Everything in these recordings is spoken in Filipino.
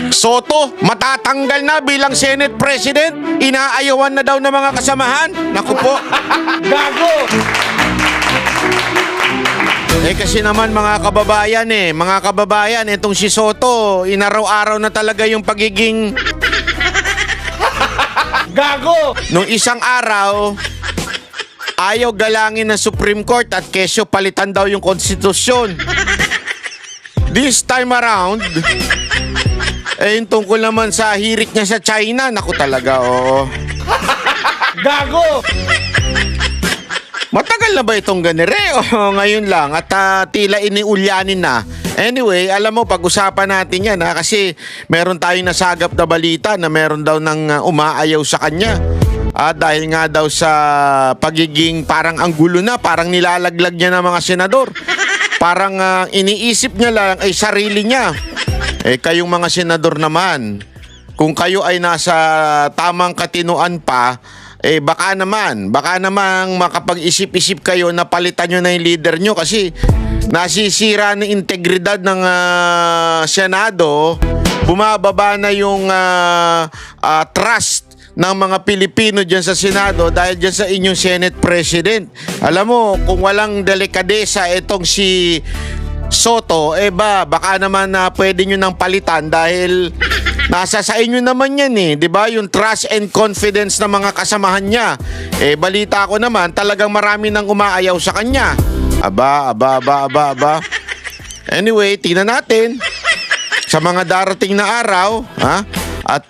Soto, matatanggal na bilang Senate President. Inaayawan na daw ng mga kasamahan. Naku po. Gago! Kasi naman mga kababayan, itong si Soto, inaraw-araw na talaga yung pagiging... Gago! Nung isang araw, ayaw galangin ng Supreme Court at kesyo palitan daw yung konstitusyon. This time around, yung tungkol naman sa hirit niya sa China, naku talaga, oo. Gago! Matagal na ba itong ganire? O ngayon lang at tila iniulyanin na. Anyway, alam mo, pag-usapan natin yan kasi meron tayong nasagap na balita na meron daw ng umaayaw sa kanya. Dahil nga daw sa pagiging parang ang gulo na, parang nilalaglag niya ng mga senador. Parang iniisip niya lang ay sarili niya. Kayong mga senador naman, kung kayo ay nasa tamang katinuan pa, baka namang makapag-isip-isip kayo na palitan nyo na yung leader nyo kasi nasisira ng integridad ng Senado, bumababa na yung trust ng mga Pilipino dyan sa Senado dahil dyan sa inyong Senate President. Alam mo, kung walang delikadesa itong si Soto, baka naman pwede nyo nang palitan dahil nasa sa inyo naman yan di ba? Yung trust and confidence ng mga kasamahan niya. Balita ko naman, talagang marami nang umaayaw sa kanya. Aba. Anyway, tingnan natin sa mga darating na araw, at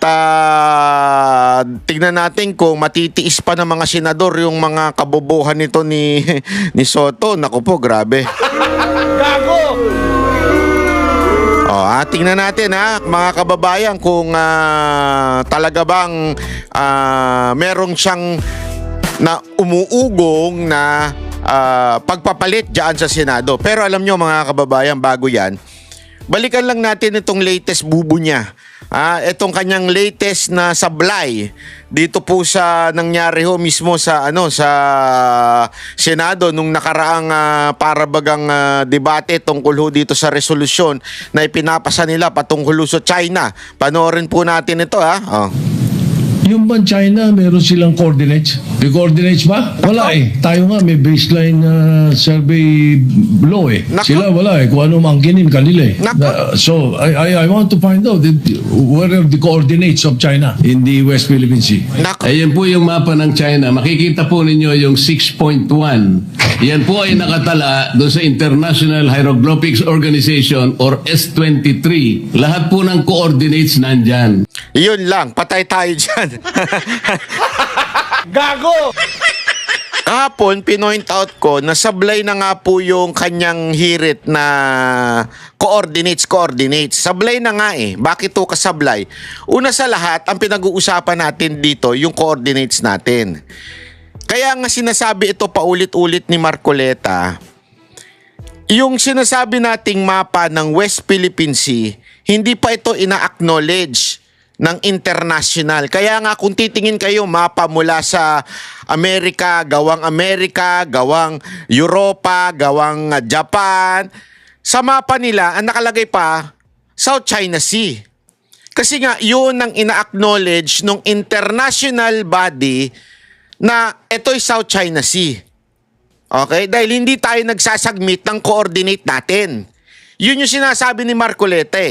tingnan natin kung matitiis pa ng mga senador yung mga kabobohan nito ni Soto. Naku po, grabe. Gago! Tingnan natin mga kababayan kung talaga bang merong siyang na umuugong na pagpapalit dyan sa Senado. Pero alam nyo mga kababayan, bago yan, balikan lang natin itong latest bubo niya. Itong kanyang latest na sablay dito po sa nangyari mismo sa sa Senado nung nakaraang para bagang debate tungkol dito sa resolusyon na ipinapasa nila patungkol sa China. Panoorin po natin ito Yung ban China, meron silang coordinates. May coordinates ba? Wala Tayo nga, may baseline survey law Sila wala Kung ano mangkinin kanila So, I want to find out where are the coordinates of China in the West Philippine Sea. Ayan po yung mapa ng China. Makikita po ninyo yung 6.1. Yan po ay nakatala doon sa International Hieroglyphics Organization or S23. Lahat po ng coordinates nandyan. Yun lang, patay tayo dyan. Gago! Kahapon, pinoint out ko na sablay na nga po yung kanyang hirit na coordinates. Sablay na nga Bakit to kasablay? Una sa lahat, ang pinag-uusapan natin dito, yung coordinates natin. Kaya nga sinasabi ito paulit-ulit ni Marcoleta, yung sinasabi nating mapa ng West Philippine Sea, hindi pa ito ina-acknowledge ng international. Kaya nga kung titingin kayo mapa mula sa Amerika, gawang Europa, gawang Japan, sa mapa nila ang nakalagay pa South China Sea. Kasi nga yun ang ina-acknowledge ng international body na ito'y South China Sea. Okay? Dahil hindi tayo nagsasubmit ng coordinate natin. Yun yung sinasabi ni Marcoleta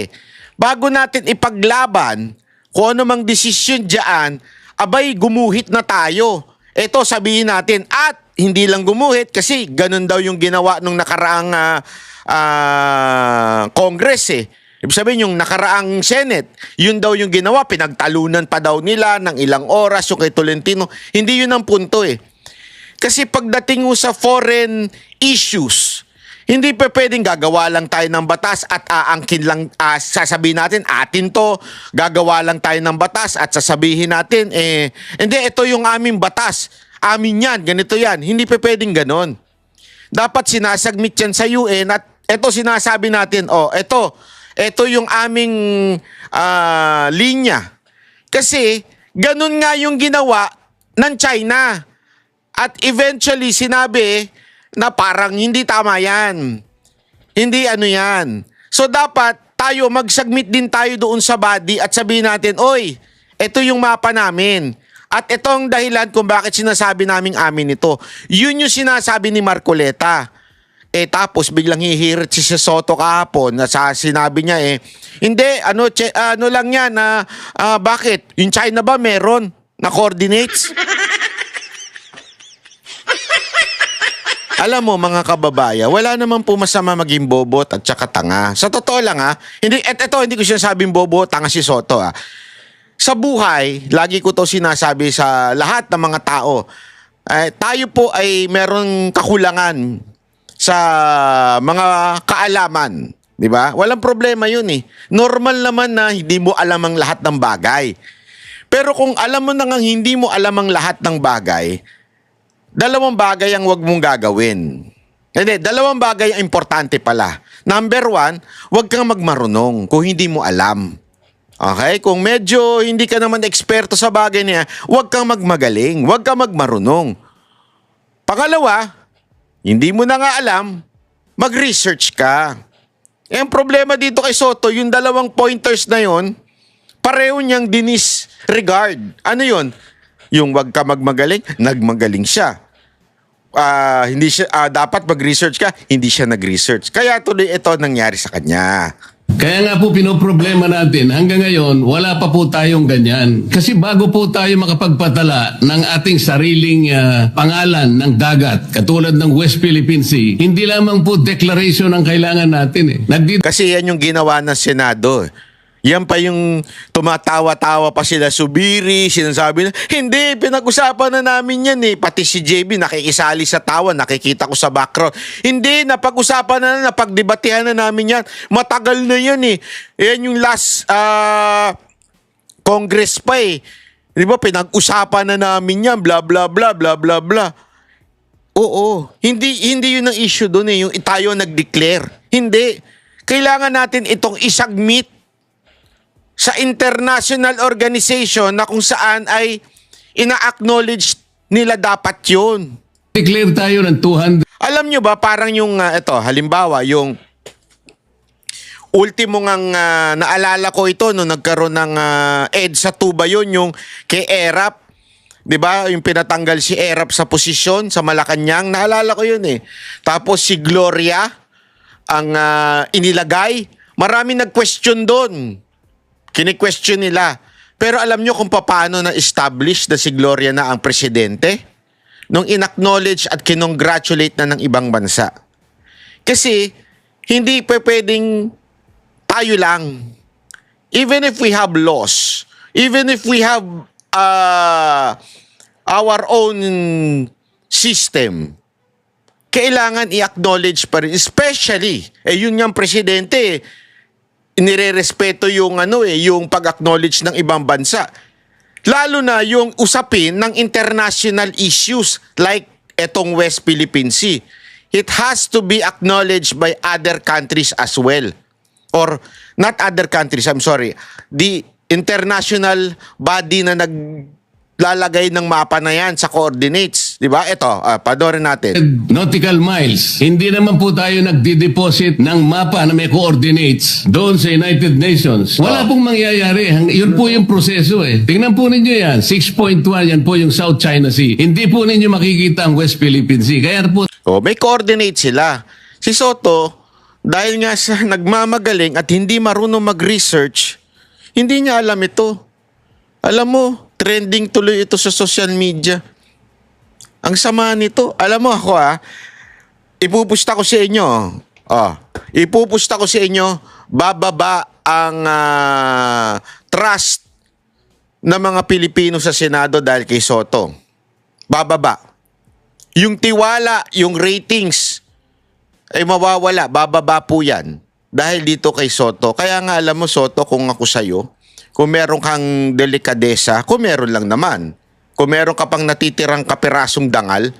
Bago natin ipaglaban kung ano mang desisyon dyan, gumuhit na tayo. Ito sabihin natin, at hindi lang gumuhit kasi ganun daw yung ginawa nung nakaraang Congress Ibig sabihin yung nakaraang Senate, yun daw yung ginawa, pinagtalunan pa daw nila ng ilang oras yung kay Tolentino. Hindi yun ang punto Kasi pagdating sa foreign issues, hindi pa pwedeng gagawa lang tayo ng batas at aangkin lang, sasabihin natin, atin to, gagawa lang tayo ng batas at sasabihin natin, hindi, ito yung aming batas, amin yan, ganito yan. Hindi pa pwedeng ganon. Dapat sinasagmit yan sa UN at ito sinasabi natin, ito yung aming linya. Kasi, ganon nga yung ginawa ng China. At eventually, sinabi na parang hindi tama yan. Hindi yan. So, dapat tayo, mag-submit din tayo doon sa body at sabihin natin, oy, ito yung mapa namin. At ito ang dahilan kung bakit sinasabi naming amin ito. Yun yung sinasabi ni Marcoleta. Tapos biglang hihirit si Soto kahapon na sinabi niya hindi, ano lang yan, bakit? Yung China ba meron na coordinates? Alam mo mga kababayan, wala naman po masama maging bobot at saka tanga. Sa totoo lang hindi ko sinasabing bobo, tanga si Soto Sa buhay, lagi ko to sinasabi sa lahat ng mga tao. Tayo po ay merong kakulangan sa mga kaalaman, di ba? Walang problema yun Normal naman na hindi mo alam ang lahat ng bagay. Pero kung alam mo na nga hindi mo alam ang lahat ng bagay, dalawang bagay ang wag mong gagawin. Hindi, dalawang bagay ang importante pala. Number 1, wag kang magmarunong kung hindi mo alam. Okay? Kung medyo hindi ka naman eksperto sa bagay niya, wag kang magmagaling, wag kang magmarunong. Pangalawa, hindi mo na nga alam, mag-research ka. Ang problema dito kay Soto, yung dalawang pointers na yon, pareho niyang dinisregard. Ano yon? Yung wag ka magmagaling, nagmagaling siya. Hindi siya dapat mag-research ka, hindi siya nag-research. Kaya tuloy ito nangyari sa kanya. Kaya nga po pinoproblema natin, hanggang ngayon, wala pa po tayong ganyan. Kasi bago po tayo makapagpatala ng ating sariling pangalan ng dagat, katulad ng West Philippine Sea, hindi lamang po declaration ang kailangan natin Kasi yan yung ginawa ng Senado. Yan pa yung tumatawa-tawa pa sila Subiri, sinasabi na, hindi, pinag-usapan na namin yan Pati si JB nakikisali sa tawa, nakikita ko sa background. Hindi, napag-usapan na, napagdebatehan na namin yan. Matagal na yan Yan yung last Congress pa Di ba, pinag-usapan na namin yan, bla bla bla bla bla bla. Oo, hindi yun ang issue doon yung tayo nag-declare. Hindi. Kailangan natin itong isubmit sa international organization na kung saan ay ina-acknowledge nila dapat yun. Declare tayo ng 200. Alam nyo ba, parang yung, halimbawa, yung ultimo ngang naalala ko ito nung nagkaroon ng EDSA 2 ba yun, yung kay Erap. Diba? Yung pinatanggal si Erap sa posisyon sa Malacanang. Naalala ko yun Tapos si Gloria ang inilagay. Marami nag-question doon. Kini-question nila. Pero alam nyo kung paano na-establish na si Gloria na ang presidente? Nung in-acknowledge at kinongratulate na ng ibang bansa. Kasi hindi pwedeng tayo lang. Even if we have laws, even if we have our own system, kailangan i-acknowledge pa rin. Especially, yun yung presidente inirerespeto yung yung pag-acknowledge ng ibang bansa. Lalo na yung usapin ng international issues like etong West Philippine Sea. It has to be acknowledged by other countries as well. Or not other countries, I'm sorry. The international body na naglalagay ng mapa na yan sa coordinates. Di ba? Ito, panoorin natin. Nautical miles. Hindi naman po tayo nagdi-deposit ng mapa na may coordinates doon sa United Nations. Wala pong mangyayari. Yun po yung proseso Tingnan po ninyo yan. 6.1, yan po yung South China Sea. Hindi po ninyo makikita ang West Philippine Sea. Kaya po... may coordinates sila. Si Soto, dahil nga sa nagmamagaling at hindi marunong mag-research, hindi niya alam ito. Alam mo, trending tuloy ito sa social media. Ang sama nito. Alam mo ako ipupusta ko sa inyo. Ipupusta ko sa inyo, bababa ang trust ng mga Pilipino sa Senado dahil kay Soto. Bababa. Yung tiwala, yung ratings ay mawawala. Bababa po yan. Dahil dito kay Soto. Kaya nga alam mo Soto, kung ako sa'yo, kung meron kang delikadesa, kung meron lang naman. Kung meron ka pang natitirang kapirasong dangal,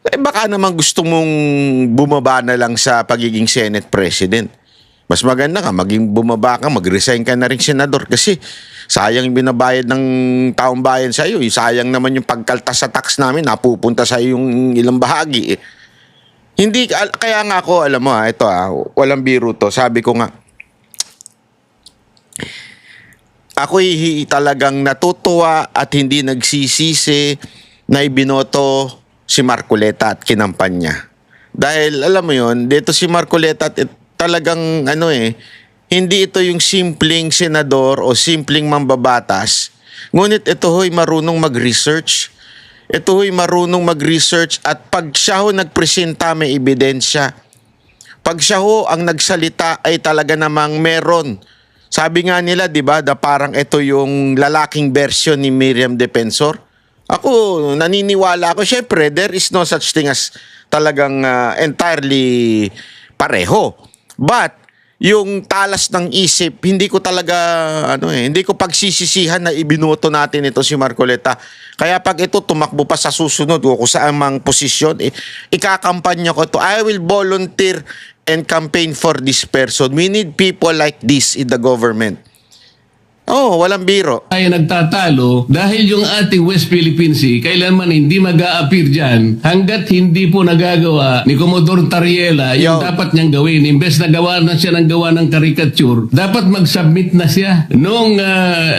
baka naman gusto mong bumaba na lang sa pagiging Senate President. Mas maganda ka, bumaba ka, mag-resign ka na rin senador kasi sayang yung binabayad ng taong bayan sa iyo. Sayang naman yung pagkaltas sa tax namin, napupunta sa yung ilang bahagi. Hindi, kaya nga ako, alam mo ito walang biro to. Sabi ko nga, ako'y talagang natutuwa at hindi nagsisisi na ibinoto si Marcoleta at kinampanya. Dahil alam mo yon, dito si Marcoleta talagang hindi ito yung simpleng senador o simpleng mambabatas. Ngunit ito ho'y marunong mag-research. Ito ho'y marunong mag-research at pag siya ho nagpresenta may ebidensya. Pag siya ho ang nagsalita ay talaga namang meron. Sabi nga nila, di ba, parang ito yung lalaking version ni Miriam Defensor. Ako, naniniwala ako. Syempre, there is no such thing as talagang entirely pareho. But, yung talas ng isip, hindi ko talaga, hindi ko pagsisisihan na ibinoto natin ito si Marcoleta. Kaya pag ito tumakbo pa sa susunod, o kung saan mang posisyon, ikakampanya ko ito. I will volunteer and campaign for this person. We need people like this in the government. Oh, walang biro. Ay nagtatalo dahil yung ating West Philippine Sea kailanman hindi mag-a-appear dyan hanggat hindi po nagagawa ni Commodore Tariela yung dapat niyang gawin. Imbes na gawa na siya ng gawa ng caricature, dapat mag-submit na siya nung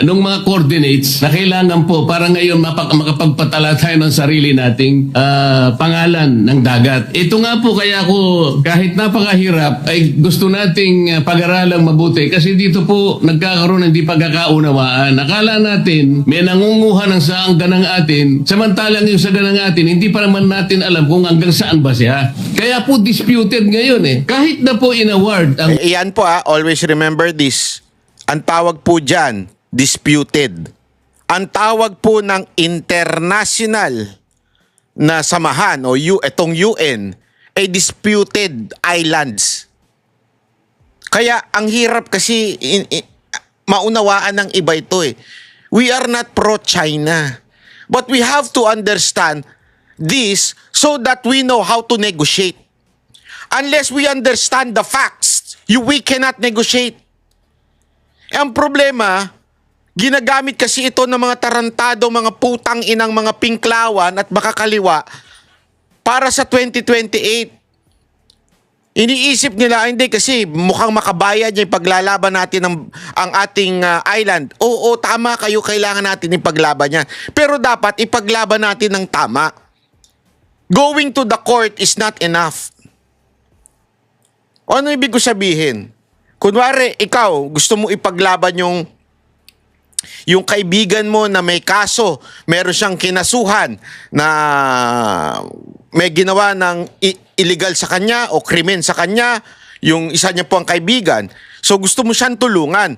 mga coordinates na kailangan po para ngayon makapagpatala tayo ng sarili nating pangalan ng dagat. Ito nga po kaya ako kahit napakahirap ay gusto nating pag-aralang mabuti kasi dito po nagkakaroon ng hindi pagkakaunawaan. Akala natin may nangunguha ng saang ganang atin, samantalang yung sa ganang atin, hindi pa naman natin alam kung hanggang saan ba siya. Kaya po disputed ngayon Kahit na po in-award ang... Iyan po always remember this. Ang tawag po dyan, disputed. Ang tawag po ng international na samahan o itong UN ay disputed islands. Kaya ang hirap kasi maunawaan ng iba ito We are not pro-China. But we have to understand this so that we know how to negotiate. Unless we understand the facts, we cannot negotiate. Ang problema, ginagamit kasi ito ng mga tarantado, mga putang inang mga pinklawan at makakaliwa para sa 2028. Iniisip nila, hindi kasi mukhang makabayad niya ipaglalaban natin ang ating island. Oo, tama kayo, kailangan natin ipaglaban yan. Pero dapat ipaglaban natin ng tama. Going to the court is not enough. Ano ibig ko sabihin? Kunwari, ikaw, gusto mo ipaglaban yung kaibigan mo na may kaso, meron siyang kinasuhan na may ginawa ng illegal sa kanya o krimen sa kanya, yung isa niya po ang kaibigan. So gusto mo siyang tulungan.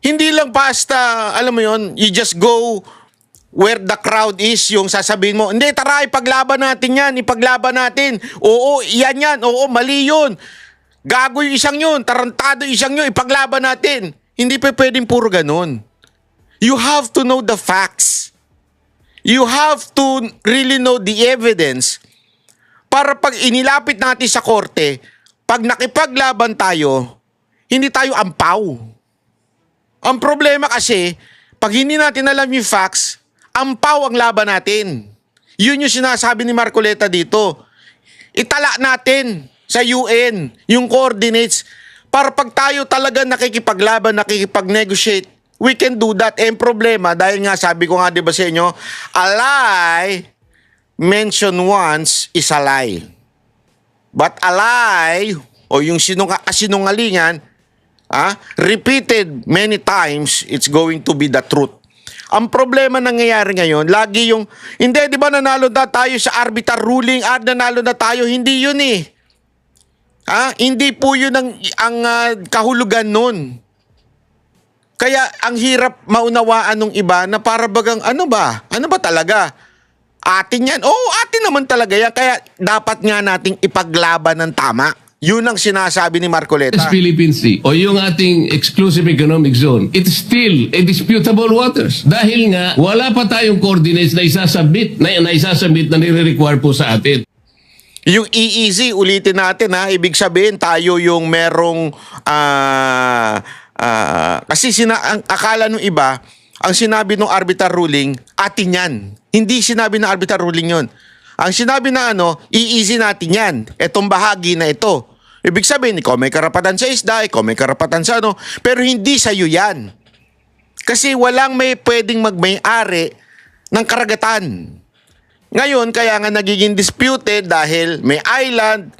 Hindi lang basta, alam mo yon, you just go where the crowd is, yung sasabihin mo, hindi, tara, ipaglaban natin yan, ipaglaban natin. Oo, iyan yan, oo, mali yun. Gago yung isang yun, tarantado yung isang yun, ipaglaban natin. Hindi pa pwedeng puro ganun. You have to know the facts. You have to really know the evidence para pag inilapit natin sa korte, pag nakipaglaban tayo, hindi tayo ampaw. Ang problema kasi, pag hindi natin alam yung facts, ampaw ang laban natin. Yun yung sinasabi ni Marcoleta dito. Itala natin sa UN yung coordinates para pag tayo talaga nakikipaglaban, nakikipag-negotiate, we can do that. Ang problema, dahil nga sabi ko nga diba sa inyo, a lie mentioned once is a lie. But a lie, o yung kasinungalingan, repeated many times, it's going to be the truth. Ang problema nangyayari ngayon, lagi yung, hindi, di ba nanalo na tayo sa arbiter ruling, nanalo na tayo, hindi yun hindi po yun ang kahulugan nun. Kaya ang hirap maunawaan ng iba na para bagang ano ba talaga? Atin yan. Oo, atin naman talaga yan. Kaya dapat nga nating ipaglaban ng tama. Yun ang sinasabi ni Marcoleta. Philippine Sea o yung ating exclusive economic zone, it's still a disputable waters. Dahil nga, wala pa tayong coordinates na isasubmit na nire-require po sa atin. Yung EEZ, ulitin natin ibig sabihin tayo yung merong kasi ang akala ng iba, ang sinabi ng arbiter ruling, atin yan. Hindi sinabi ng arbiter ruling yon. Ang sinabi na EEZ natin yan. Etong bahagi na ito. Ibig sabihin, ikaw may karapatan sa isda, ikaw may karapatan sa pero hindi sa iyo yan. Kasi walang may pwedeng magmay-ari ng karagatan. Ngayon, kaya nga nagiging disputed dahil may island,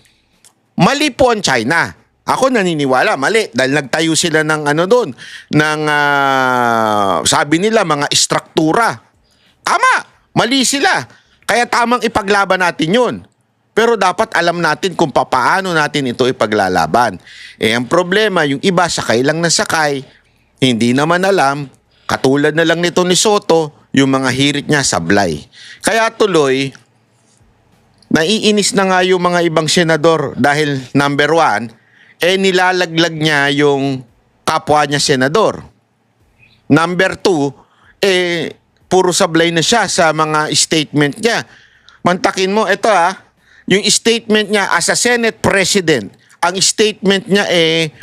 mali po ang China. Ako naniniwala, mali. Dahil nagtayo sila ng doon, ng sabi nila, mga istruktura. Tama, mali sila. Kaya tamang ipaglaban natin yun. Pero dapat alam natin kung paano natin ito ipaglalaban. Ang problema, yung iba sakay lang na sakay, hindi naman alam, katulad na lang nito ni Soto, yung mga hirit niya sablay. Kaya tuloy, naiinis na nga yung mga ibang senador dahil number 1, nilalaglag niya yung kapwa niya senador. Number 2, puro sablay na siya sa mga statement niya. Mantakin mo, ito yung statement niya as a Senate President, ang statement niya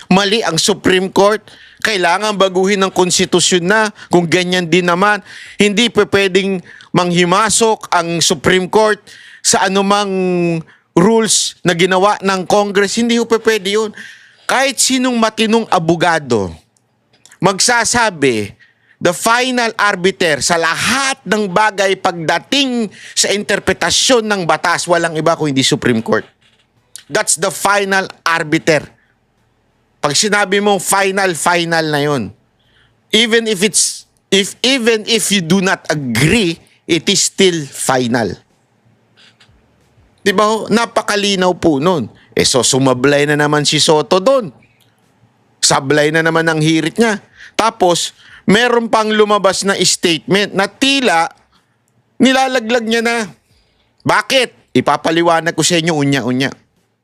mali ang Supreme Court, kailangan baguhin ng konstitusyon na, kung ganyan din naman, hindi pwedeng manghimasok ang Supreme Court sa anumang rules na ginawa ng Congress, hindi po pwede yun. Kahit sinong matinong abogado, magsasabi, the final arbiter sa lahat ng bagay pagdating sa interpretasyon ng batas, walang iba kung hindi Supreme Court. That's the final arbiter. Pag sinabi mong final na yun. Even if you do not agree, it is still final. Diba ho? Napakalinaw po nun. So sumablay na naman si Soto doon. Sablay na naman ang hirit niya. Tapos, meron pang lumabas na statement na tila nilalaglag niya na. Bakit? Ipapaliwanag ko sa inyo unya-unya.